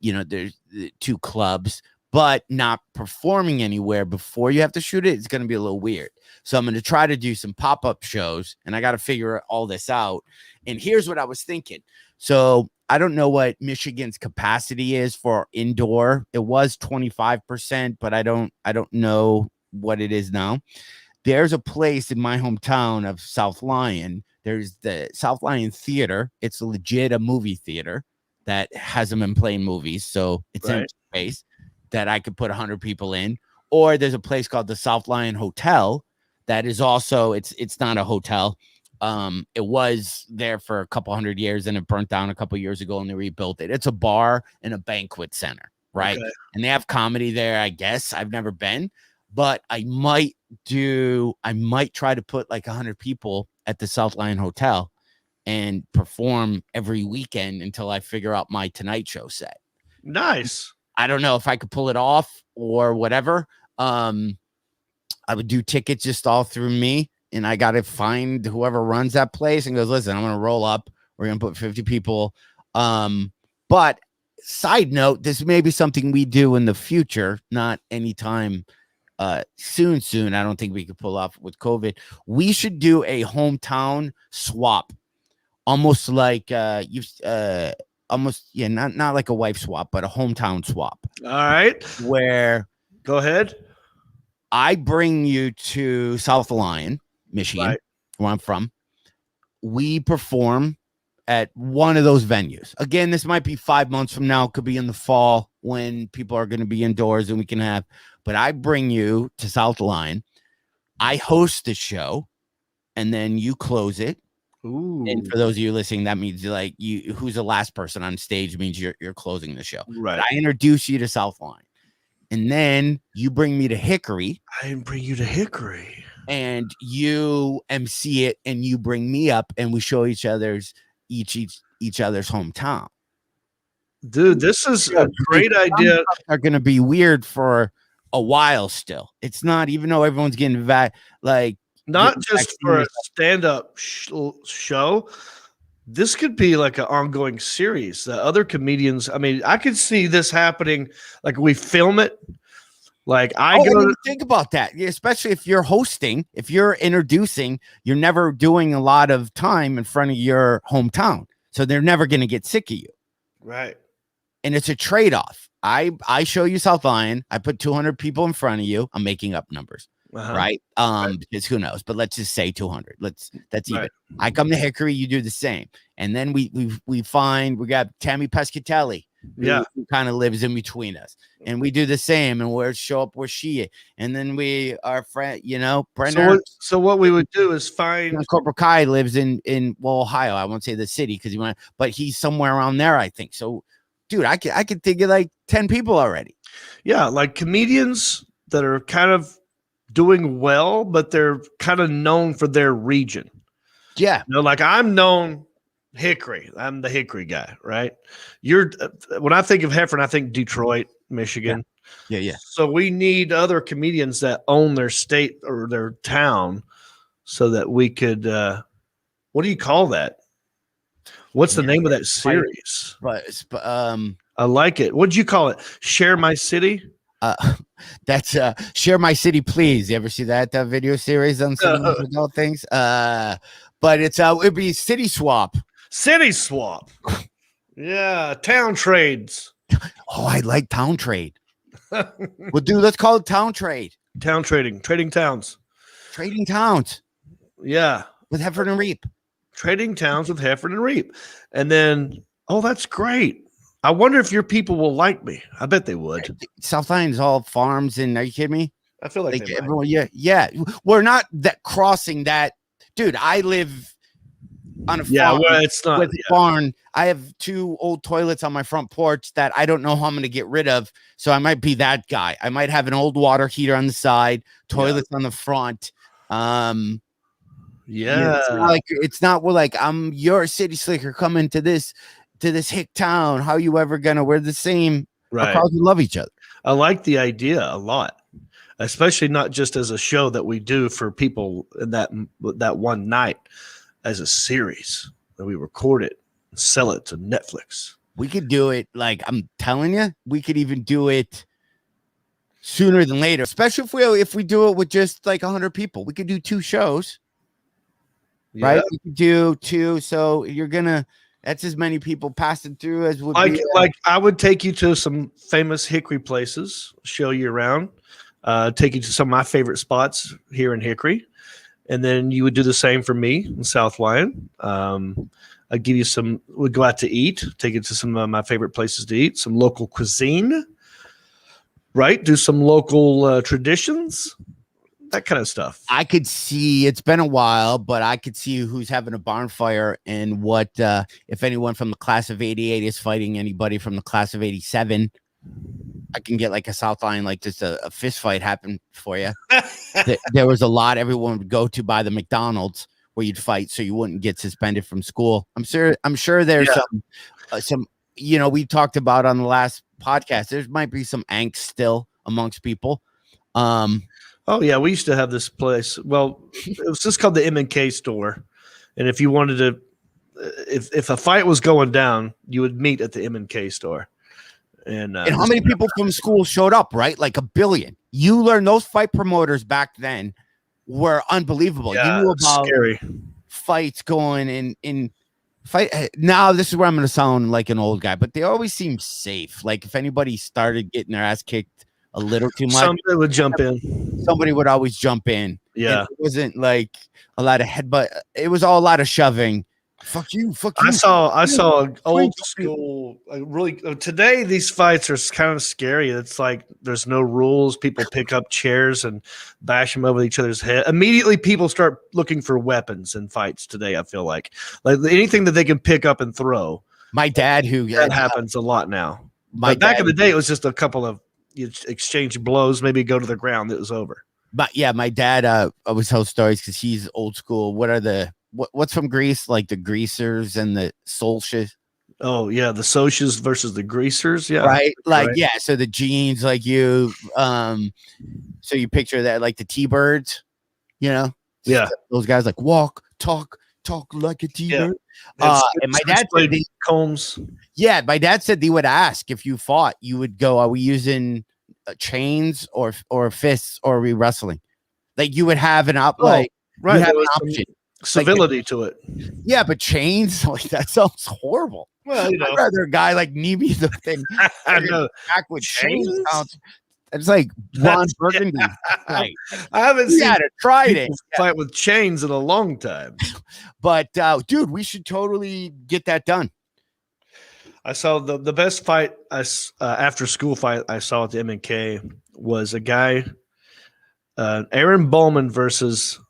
E: There's 2 clubs, but not performing anywhere before you have to shoot it. It's going to be a little weird. So I'm going to try to do some pop-up shows, and I got to figure all this out. And here's what I was thinking. So I don't know what Michigan's capacity is for indoor. It was 25%, but I don't know what it is now. There's a place in my hometown of South Lyon. There's the South Lyon Theater. It's legit a movie theater that hasn't been playing movies, so it's empty space that I could put 100 people in. Or there's a place called the South Lyon Hotel that is also it's not a hotel. It was there for a couple 100 years and it burnt down a couple years ago and they rebuilt it. It's a bar and a banquet center, right? Okay. And they have comedy there, I guess. I've never been, but I might try to put like 100 people at the South Lyon Hotel and perform every weekend until I figure out my Tonight Show set.
F: Nice.
E: I don't know if I could pull it off or whatever. I would do tickets just all through me. And I got to find whoever runs that place and goes, listen, I'm going to roll up. We're going to put 50 people. But side note, this may be something we do in the future, not anytime soon. I don't think we could pull off with COVID. We should do a hometown swap, almost like almost not like a wife swap, but a hometown swap.
F: All right,
E: where
F: go ahead.
E: I bring you to South Lyon, Michigan,
F: Right.
E: where I'm from. We perform at one of those venues. Again, this might be 5 months from now. It could be in the fall when people are going to be indoors and we can have. But I bring you to South Lyon. I host the show, and then you close it.
F: Ooh.
E: And for those of you listening, that means like you, who's the last person on stage, means you're closing the show.
F: Right.
E: But I introduce you to South Lyon. And then you bring me to Hickory.
F: I didn't bring you to Hickory.
E: And you MC it, and you bring me up, and we show each other's other's hometown.
F: Dude, this is a great idea.
E: Are going to be weird for a while still. It's not, even though everyone's getting
F: not just for a stand-up show. This could be like an ongoing series. The other comedians, I mean, I could see this happening. Like we film it. Like I
E: didn't even think about that. Yeah, especially if you're hosting, if you're introducing, you're never doing a lot of time in front of your hometown. So they're never going to get sick of you.
F: Right.
E: And it's a trade-off. I show you South Lyon. I put 200 people in front of you. I'm making up numbers. Right. Because who knows, but let's just say 200. That's even.
F: Right.
E: I come to Hickory, you do the same. And then we got Tammy Pescatelli, who kind of lives in between us, and we do the same, and we'll show up where she is. And then our friend, Brendan.
F: So what we would do is find
E: Cobra Kai lives in Ohio. I won't say the city because but he's somewhere around there, I think. So dude, I could think of like 10 people already.
F: Yeah, like comedians that are kind of doing well, but they're kind of known for their region.
E: Yeah.
F: Like I'm known Hickory. I'm the Hickory guy, right? You're when I think of Heffron, I think Detroit, Michigan.
E: Yeah.
F: So we need other comedians that own their state or their town so that we could what do you call that? What's the name of that series?
E: But
F: I like it. What'd you call it? Share My City?
E: That's Share My City, Please. You ever see that video series on some of those adult things? But it's it'd be City Swap.
F: City Swap. Yeah, Town Trades.
E: Oh, I like Town Trade. Well, dude, let's call it Town Trade.
F: Town Trading. Trading Towns.
E: Trading Towns.
F: Yeah.
E: With Heffron and Reep.
F: Trading Towns with Heffron and Reep. And then, that's great. I wonder if your people will like me. I bet they would.
E: South Lyon is all farms, and are you kidding me?
F: I feel like
E: everyone. Yeah. We're not that crossing that, dude. I live on a farm.
F: Well, it's not
E: with a barn. I have 2 old toilets on my front porch that I don't know how I'm going to get rid of. So I might be that guy. I might have an old water heater on the side, toilets on the front. It's not like I'm your city slicker coming to this hick town. How you ever gonna? We're the same.
F: Right.
E: Because we love each other.
F: I like the idea a lot, especially not just as a show that we do for people in that one night, as a series that we record it and sell it to Netflix.
E: We could do it. Like I'm telling you, we could even do it sooner than later. Especially if we do it with just like 100 people, we could do 2 shows. Yeah. Right? We could do 2. So that's as many people passing through as would be.
F: Like I would take you to some famous Hickory places, show you around, take you to some of my favorite spots here in Hickory, and then you would do the same for me in South Lyon. I'd give you we'd go out to eat, take you to some of my favorite places to eat, some local cuisine, right? Do some local traditions. That kind of stuff.
E: I could see, it's been a while, but I could see who's having a barn fire and what, if anyone from the class of 88 is fighting anybody from the class of 87. I can get like a South Lyon, like just a fist fight happen for you. There was a lot everyone would go to by the McDonald's where you'd fight so you wouldn't get suspended from school. I'm sure there's some, we talked about on the last podcast, there might be some angst still amongst people.
F: Oh yeah, we used to have this place. Well, it was just called the M&K store, and if you wanted to, if a fight was going down, you would meet at the M&K store, And
E: how many people from school showed up, right? Like 1 billion. You learn those fight promoters back then were unbelievable.
F: Yeah,
E: you knew about
F: scary
E: fights going in fight. Now, this is where I'm going to sound like an old guy, but they always seem safe. Like if anybody started getting their ass kicked a little too much,
F: somebody would jump in.
E: Somebody would always jump in.
F: Yeah.
E: And it wasn't like a lot of headbutt. It was all a lot of shoving. Fuck you.
F: I saw old school. Really, today these fights are kind of scary. It's like there's no rules. People pick up chairs and bash them over each other's head. Immediately, people start looking for weapons in fights today. I feel like anything that they can pick up and throw.
E: My dad,
F: that happens a lot now. But back in the day, it was just a couple of exchange blows, maybe go to the ground. It was over.
E: But yeah, my dad always tells stories because he's old school. What are the what's from Greece, like the greasers and the solstice?
F: Oh yeah, the socias versus the greasers. Yeah,
E: right. Like yeah, so the jeans, like you, so you picture that, like the T-birds, you know?
F: Yeah,
E: those guys like walk, talk like a T-bird.
F: Yeah.
E: And my dad said
F: Combs.
E: Yeah, my dad said they would ask if you fought. You would go, "Are we using chains or fists, or are we wrestling?" Like you would have an right. You have an option.
F: Civility to it.
E: Yeah, but chains, like that sounds horrible.
F: Well,
E: I'd rather a guy like knee me the thing.
F: I know.
E: Back with chains sounds. It's like Ron Burgundy. Right.
F: I haven't seen
E: tried it
F: fight with chains in a long time.
E: But dude, we should totally get that done.
F: I saw the best fight after school fight I saw at the M&K was a guy, Aaron Bowman versus.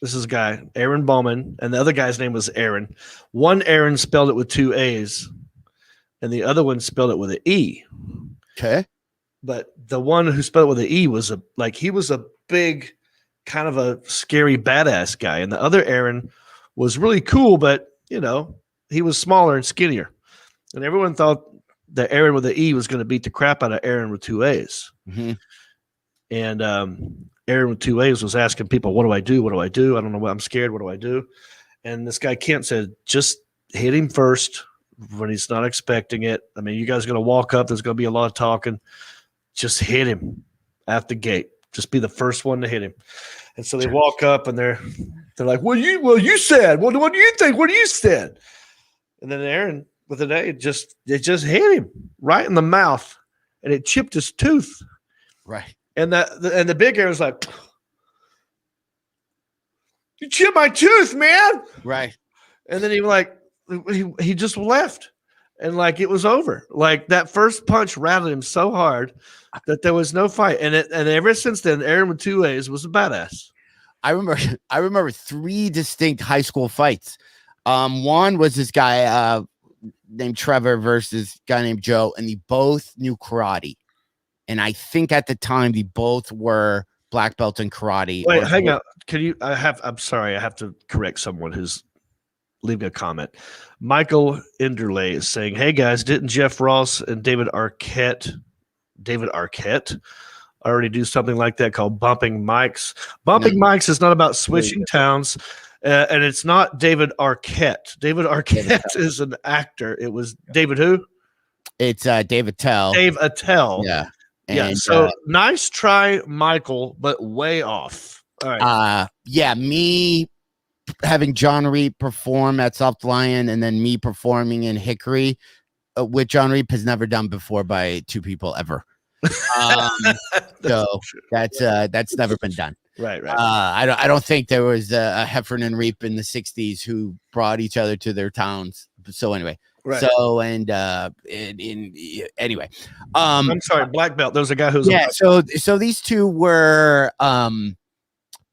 F: This is a guy, Aaron Bowman, and the other guy's name was Aaron. One Aaron spelled it with 2 A's, and the other one spelled it with an E.
E: Okay.
F: But the one who spelled it with an E was he was a big, kind of a scary badass guy, and the other Aaron was really cool, but he was smaller and skinnier, and everyone thought that Aaron with the E was going to beat the crap out of Aaron with 2 A's.
E: Mm-hmm.
F: And Aaron with 2 A's was asking people, "What do I do? What do I do? I don't know what I'm scared. What do I do?" And this guy Kent said, "Just hit him first when he's not expecting it. I mean, you guys are going to walk up. There's going to be a lot of talking. Just hit him at the gate. Just be the first one to hit him." And so they walk up and they're like, "Well, you said. What do you think? What do you said?" And then Aaron with an A, it just hit him right in the mouth, and it chipped his tooth.
E: Right.
F: And the big Aaron's like, "You chipped my tooth, man!"
E: Right.
F: And then he just left, and like it was over. Like that first punch rattled him so hard that there was no fight. And ever since then, Aaron with 2 A's was a badass.
E: I remember 3 distinct high school fights. One was this guy named Trevor versus a guy named Joe, and they both knew karate. And I think at the time they both were black belt in karate.
F: Wait, hang on. I'm sorry. I have to correct someone who's leaving a comment. Michael Enderley is saying, "Hey guys, didn't Jeff Ross and David Arquette already do something like that called bumping mics?" Bumping mics is not about switching towns. And it's not David Arquette. David Arquette is an actor. It was David who?
E: It's Dave Attell.
F: Dave Attell.
E: Yeah.
F: And, so nice try, Michael, but way off. All right.
E: Me having John Reep perform at Soft Lion and then me performing in Hickory, which John Reep has never done before by 2 people ever. So that's never been done.
F: Right.
E: I don't think there was a Heffron and Reep in the 60s who brought each other to their towns. So anyway.
F: Right.
E: So anyway,
F: I'm sorry, black belt. There was a guy who's
E: So these 2 were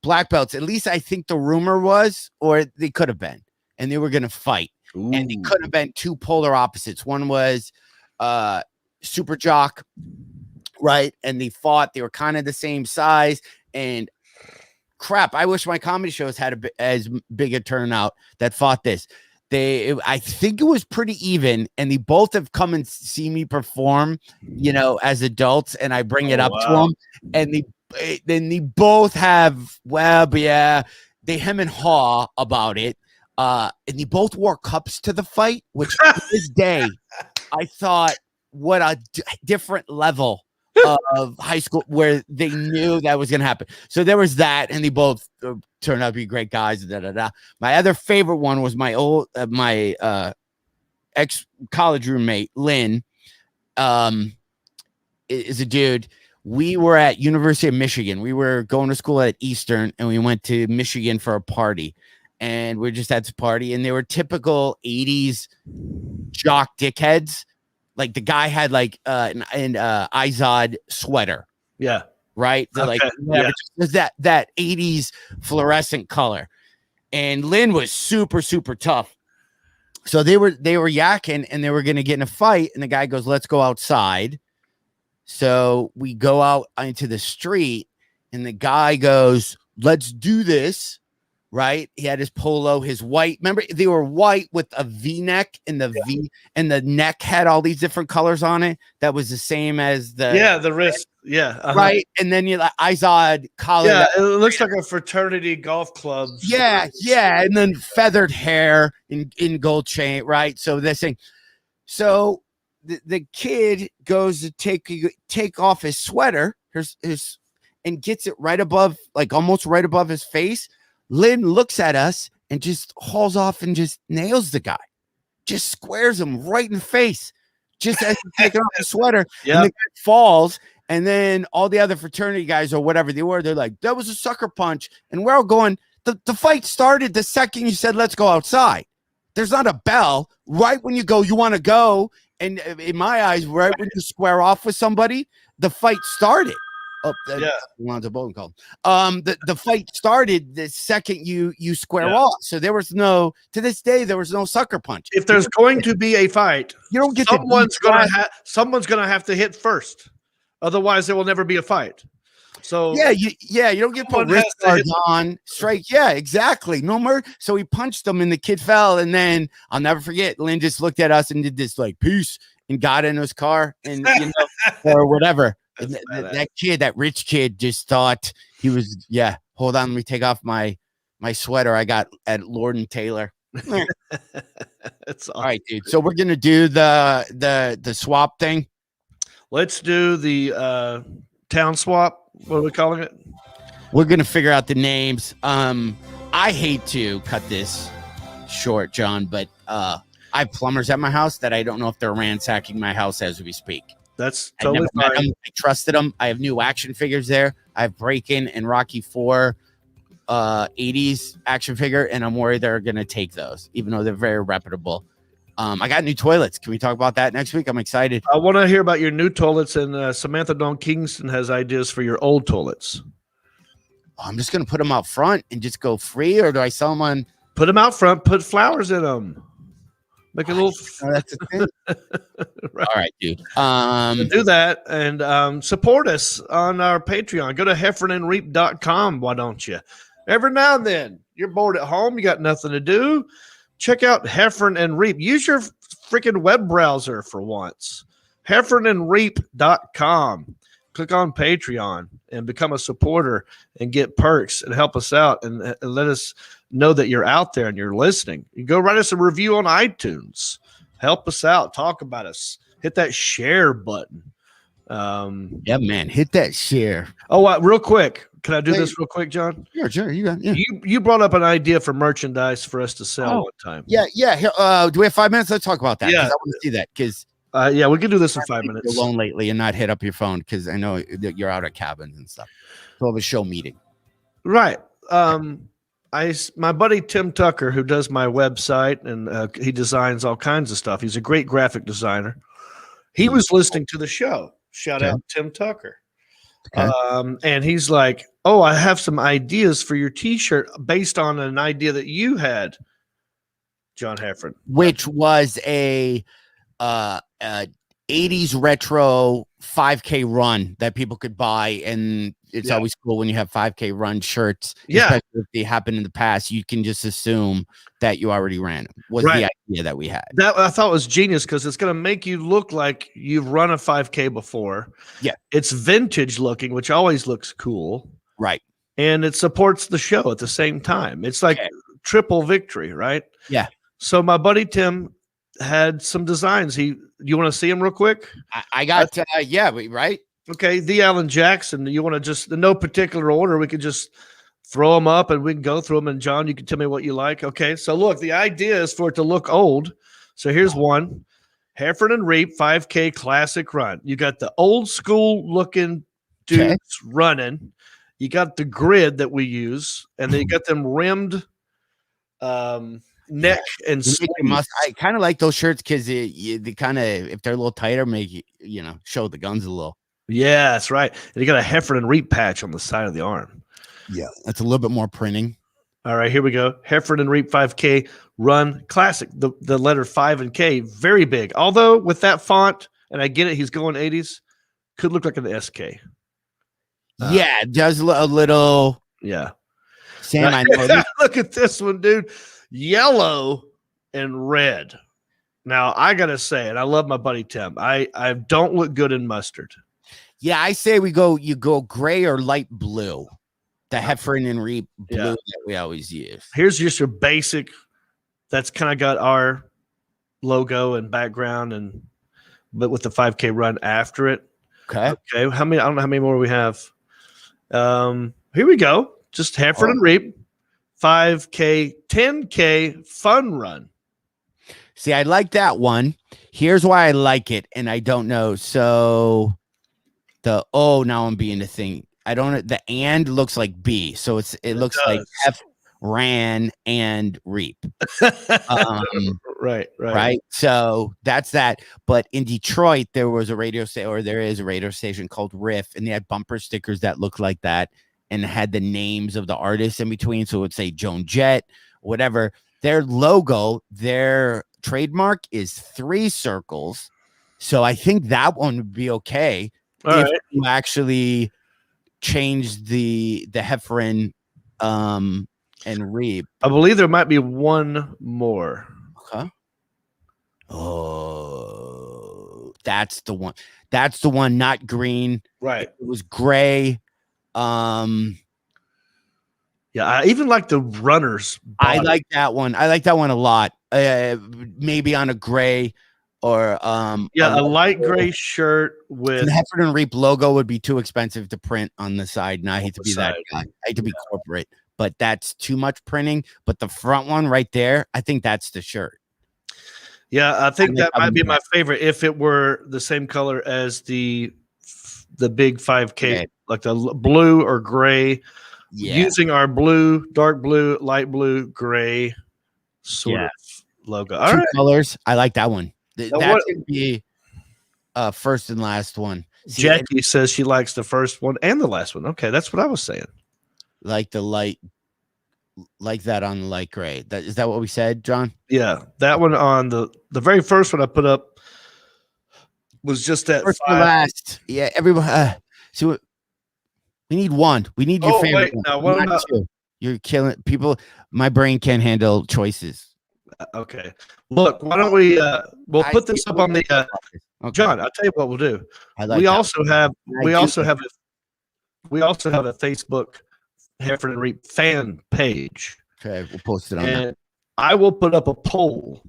E: black belts. At least I think the rumor was, or they could have been, and they were going to fight.
F: Ooh.
E: And they could have been 2 polar opposites. One was super jock, right? And they fought. They were kind of the same size. And crap, I wish my comedy shows had as big a turnout that fought this. I think it was pretty even, and they both have come and see me perform, as adults, and I bring it up to them, and they both have, they hem and haw about it, and they both wore cups to the fight, which to this day, I thought what a different level of high school where they knew that was going to happen. So there was that, and they both turned out to be great guys. My other favorite one was my ex college roommate, Lynn, is a dude. We were at University of Michigan. We were going to school at Eastern, and we went to Michigan for a party. And we're just at this party, and they were typical 80s jock dickheads. Like the guy had like an Izod sweater.
F: Yeah.
E: Right. They're
F: Okay.
E: that 80s fluorescent color. And Lynn was super, super tough. So they were yakking, and they were going to get in a fight. And the guy goes, let's go outside. So we go out into the street, and the guy goes, let's do this. Right. He had his polo, his white. Remember, they were white with a V-neck, and the V and the neck had all these different colors on it. That was the same as
F: the wrist. Yeah.
E: Right. And then you like Izod collar.
F: Yeah. It looks like a fraternity golf club.
E: Yeah. Yeah. And then feathered hair in gold chain. Right. So this thing. So the kid goes to take off his sweater, and gets it right above, like almost right above his face. Lynn looks at us and just hauls off and just nails the guy, just squares him right in the face, just as he's taking off the sweater.
F: Yeah.
E: And the guy falls, and then all the other fraternity guys or whatever they were, they're like, that was a sucker punch. And we're all going, the fight started the second you said, let's go outside. There's not a bell. Right when you go, you want to go. And in my eyes, right when you square off with somebody, the fight started. Oh, Lonzo Bowling called. The fight started the second you square off. So there was to this day, there was no sucker punch.
F: If there's going to be a fight,
E: you don't get
F: someone's gonna have to hit first. Otherwise, there will never be a fight. So
E: you don't get put wrist guards on, strike. Yeah, exactly. No more. So he punched him, and the kid fell. And then I'll never forget. Lynn just looked at us and did this like peace, and got in his car, and or whatever. That rich kid just thought he was, hold on, let me take off my sweater I got at Lord and Taylor.
F: That's
E: all right, dude. So we're gonna do the swap thing.
F: Let's do the town swap. What are we calling it?
E: We're gonna figure out the names. I hate to cut this short, John, but I have plumbers at my house that I don't know if they're ransacking my house as we speak.
F: That's totally fine.
E: I trusted them. I have new action figures there. I have Breakin' and Rocky IV 80s action figure, and I'm worried they're going to take those, even though they're very reputable. I got new toilets. Can we talk about that next week? I'm excited.
F: I want to hear about your new toilets, and Samantha Dawn Kingston has ideas for your old toilets.
E: I'm just going to put them out front and just go free, or do I sell them on?
F: Put them out front. Put flowers in them. Make a little.
E: That's a thing. Right. All right, dude.
F: Do that and support us on our Patreon. Go to heffronandreep.com. Why don't you? Every now and then you're bored at home, you got nothing to do. Check out Heffron and Reep. Use your freaking web browser for once. heffronandreep.com. Click on Patreon and become a supporter and get perks and help us out and let us know that you're out there and you're listening. You go write us a review on iTunes. Help us out. Talk about us. Hit that share button.
E: Yeah, man. Hit that share.
F: Oh, real quick. Can I do this real quick, John?
E: Sure. You got. Yeah.
F: You brought up an idea for merchandise for us to sell one time.
E: Yeah. Do we have 5 minutes? Let's talk about that. Yeah, I want to see that because.
F: We can do this in 5 minutes.
E: Alone lately and not hit up your phone because I know that you're out at cabins and stuff. So have a show meeting.
F: Right. My buddy Tim Tucker, who does my website and he designs all kinds of stuff. He's a great graphic designer. He was listening to the show. Shout out Tim Tucker. Okay. And he's like, "Oh, I have some ideas for your T-shirt based on an idea that you had, John Heffron,
E: which was a 80s retro 5K run that people could buy, and it's always cool when you have 5K run shirts. Especially if they happen in the past, you can just assume that you already ran them. Was the idea that we had.
F: That I thought was genius because it's going to make you look like you've run a 5K before.
E: Yeah,
F: it's vintage looking, which always looks cool.
E: Right,
F: and it supports the show at the same time. It's like triple victory, right?
E: Yeah.
F: So my buddy Tim had some designs. You want to see them real quick?
E: I got right.
F: Okay, the Alan Jackson. You want to just in no particular order? We could just throw them up and we can go through them. And John, you can tell me what you like. Okay, so look, the idea is for it to look old. So here's one: Heffron Reep 5K Classic Run. You got the old school looking dudes running. You got the grid that we use, and then you got them rimmed neck and sleeves.
E: I kind of like those shirts because they kind of, if they're a little tighter, make show the guns a little.
F: Yeah, that's right. And you got a Heffron Reep patch on the side of the arm.
E: Yeah, that's a little bit more printing.
F: All right, here we go. Heffron Reep 5K Run Classic. The letter 5 and K, very big. Although with that font, and I get it, he's going 80s, could look like an SK.
E: Yeah, it does a little.
F: Yeah.
E: Sam, I know.
F: Look at this one, dude. Yellow and red. Now, I got to say, and I love my buddy Tim, I don't look good in mustard.
E: Yeah, I say you go gray or light blue. The Heffron and Reep blue that we always use.
F: Here's just your basic. That's kind of got our logo and background, but with the 5K run after it.
E: Okay.
F: How many? I don't know how many more we have. Here we go. Just Heffron and Reep 5K, 10K fun run.
E: See, I like that one. Here's why I like it, and I don't know. So now I'm being a thing. I don't. The and looks like B, so it looks like F ran and Reap. Right. So that's that. But in Detroit, there is a radio station called Riff, and they had bumper stickers that looked like that, and had the names of the artists in between. So it would say Joan Jett, whatever. Their logo, their trademark is 3 circles. So I think that one would be okay you actually change the Heffron and Reep.
F: I believe there might be one more.
E: Okay. Oh, that's the one. That's the one, not green.
F: Right.
E: It was gray.
F: Yeah, I even like the runners.
E: I like that one. I like that one a lot. Maybe on a gray or
F: a light gray shirt with
E: the Heffron and Reep logo would be too expensive to print on the side. And I hate to be that guy. I hate to be corporate, but that's too much printing. But the front one right there, I think that's the shirt.
F: Yeah, I think that might be my favorite if it were the same color as the big 5K, like the blue or gray. Yeah. Using our blue, dark blue, light blue, gray sort of logo. All
E: 2 colors. I like that one. That's going to be first and last one.
F: See, Jackie says she likes the first one and the last one. Okay, that's what I was saying.
E: Like the light, like that on the light gray. Is that what we said, John?
F: Yeah, that one on the very first one I put up was just that
E: first to last. Yeah, everyone. So we need one. We need your favorite.
F: Wait, one.
E: Not 2. You're killing people. My brain can't handle choices.
F: Okay. Look, why don't we we'll put this up on the
E: okay.
F: John, I'll tell you what we'll do. We also have a Facebook Heffron and Reep fan page.
E: Okay, we'll post it on
F: and I will put up a poll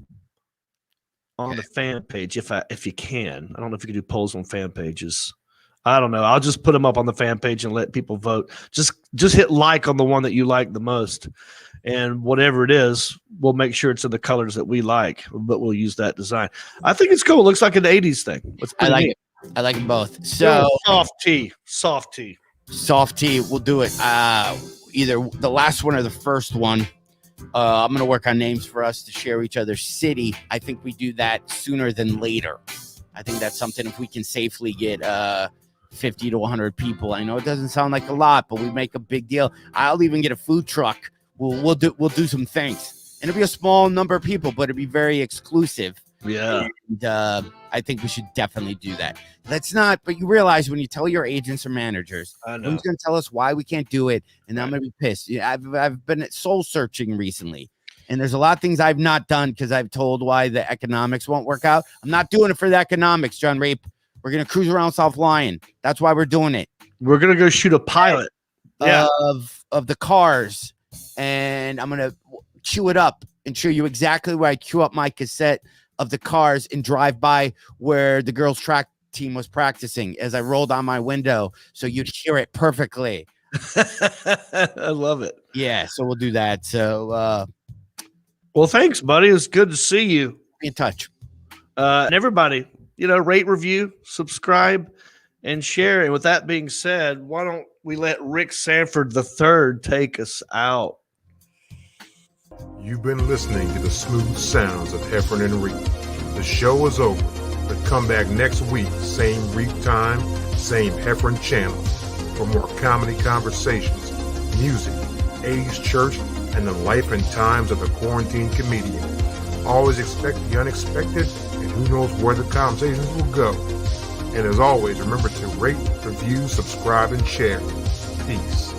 F: on the fan page if you can. I don't know if you can do polls on fan pages. I don't know. I'll just put them up on the fan page and let people vote. Just hit like on the one that you like the most. And whatever it is, we'll make sure it's in the colors that we like, but we'll use that design. I think it's cool. It looks like an 80s thing.
E: I like it. I like them both. So
F: soft tee.
E: We'll do it. Either the last one or the first one. I'm going to work on names for us to share each other's city. I think we do that sooner than later. I think that's something if we can safely get 50 to 100 people. I know it doesn't sound like a lot, but we make a big deal. I'll even get a food truck. We'll do some things, and it'll be a small number of people, but it'll be very exclusive.
F: Yeah,
E: and I think we should definitely do that. Let's not. But you realize when you tell your agents or managers, who's going to tell us why we can't do it, and I'm going to be pissed. Yeah, I've been soul searching recently, and there's a lot of things I've not done because I've told why the economics won't work out. I'm not doing it for the economics, John Reep. We're going to cruise around South Lyon. That's why we're doing it.
F: We're going to go shoot a pilot
E: of the cars. And I'm going to cue it up and show you exactly where I cue up my cassette of the cars and drive by where the girls' track team was practicing as I rolled on my window, so you'd hear it perfectly.
F: I love it.
E: Yeah, so we'll do that. So
F: Well, thanks, buddy. It's good to see you.
E: be in touch.
F: And everybody, rate, review, subscribe, and share. And with that being said, why don't we let Rick Sanford III take us out?
H: You've been listening to the smooth sounds of Heffron and Reep. The show is over, but come back next week, same Reep time, same Heffron channel, for more comedy conversations, music, 80s church, and the life and times of a quarantine comedian. Always expect the unexpected, and who knows where the conversations will go. And as always, remember to rate, review, subscribe, and share. Peace.